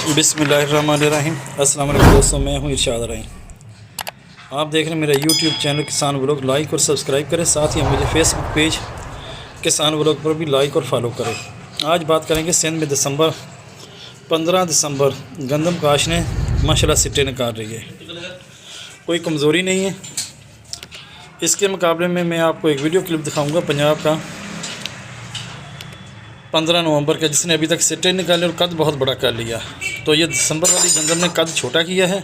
बिस्मिल्लाहिर्रहमानिर्रहीम। अस्सलाम वालेकुम दोस्तों, मैं हूं इरशाद रहीम। आप देख रहे हैं मेरा यूट्यूब चैनल किसान व्लॉग। लाइक और सब्सक्राइब करें, साथ ही मुझे फेसबुक पेज किसान व्लॉग पर भी लाइक और फॉलो करें। आज बात करेंगे सिंध में 15 दिसंबर गंदम काश ने माशाल्लाह सिट्टे निकाल रही है, कोई कमज़ोरी नहीं है। इसके मुकाबले में मैं आपको एक वीडियो क्लिप दिखाऊंगा पंजाब का 15 नवंबर का, जिसने अभी तक सिट्टे निकाले और कद बहुत बड़ा कर लिया। तो ये दिसंबर वाली गंदम ने कद छोटा किया है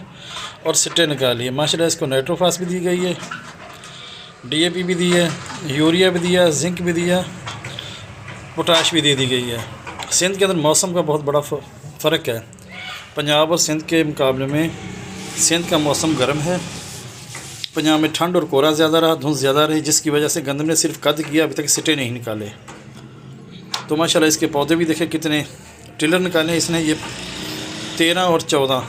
और सिट्टे निकाल लिए माशाल्लाह। इसको नाइट्रोफास भी दी गई है, DAP भी दी है, यूरिया भी दिया, जिंक भी दिया, पोटाश भी दे दी गई है। सिंध के अंदर मौसम का बहुत बड़ा फ़र्क है पंजाब और सिंध के मुकाबले में। सिंध का मौसम गर्म है, पंजाब में ठंड और कोहरा ज़्यादा रहा, धुंध ज़्यादा रही, जिसकी वजह से गंदम ने सिर्फ कद किया, अभी तक सिट्टे नहीं निकाले। तो माशाल्लाह इसके पौधे भी देखें कितने टिलर निकाले इसने। ये 13 और 14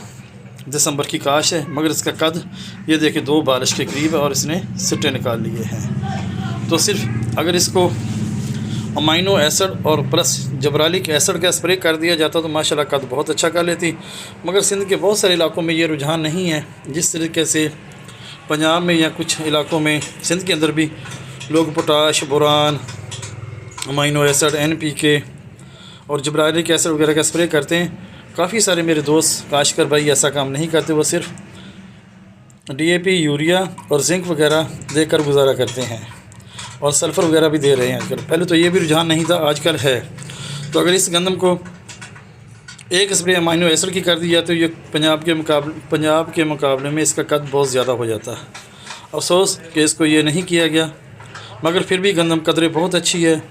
दिसंबर की काश है, मगर इसका कद ये देखें 2 बारिश के करीब है और इसने सिट्टे निकाल लिए हैं। तो सिर्फ अगर इसको अमाइनो एसिड और प्लस जबरालिक एसिड का स्प्रे कर दिया जाता तो माशाल्लाह कद बहुत अच्छा कर लेती। मगर सिंध के बहुत सारे इलाकों में ये रुझान नहीं है, जिस तरीके से पंजाब में या कुछ इलाकों में सिंध के अंदर भी लोग potash, boron, amino acid, NPK और जबरालिक एसिड वगैरह का स्प्रे करते हैं। काफ़ी सारे मेरे दोस्त काश्तकार भाई ऐसा काम नहीं करते, वो सिर्फ DAP, यूरिया और जिंक वगैरह देकर गुजारा करते हैं और सल्फ़र वगैरह भी दे रहे हैं आजकल। पहले तो ये भी रुझान नहीं था, आजकल है। तो अगर इस गंदम को एक स्प्रे अमाइनो एसिड की कर दी जाए तो ये पंजाब के मुकाबले में इसका कद बहुत ज़्यादा हो जाता। अफसोस कि इसको ये नहीं किया गया, मगर फिर भी गंदम कदरे बहुत अच्छी है,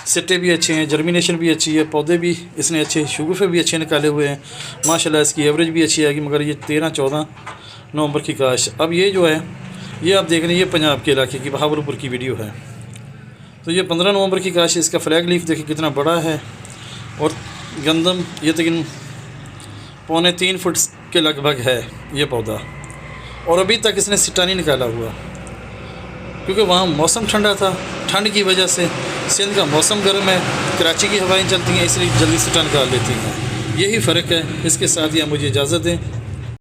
सिट्टे भी अच्छे हैं, जर्मिनेशन भी अच्छी है, पौधे भी इसने अच्छे, शगुफ़े भी अच्छे निकाले हुए हैं माशाल्लाह। इसकी एवरेज भी अच्छी आएगी। मगर ये 13-14 नवंबर की काश। अब ये जो है ये आप देख रहे हैं, ये पंजाब के इलाके की बहावलपुर की वीडियो है। तो ये 15 नवंबर की काश, इसका फ्लैग लीफ देखिए कितना बड़ा है और गंदम ये तकरीबन 2.25 फुट के लगभग है ये पौधा। और अभी तक इसने सिट्टा नहीं निकाला हुआ, क्योंकि वहाँ मौसम ठंडा था। ठंड की वजह से सिंध का मौसम गर्म है, कराची की हवाएं चलती हैं, इसलिए जल्दी सिट्टा निकाल लेती हैं। यही फ़र्क है। इसके साथ ही आप मुझे इजाज़त दें।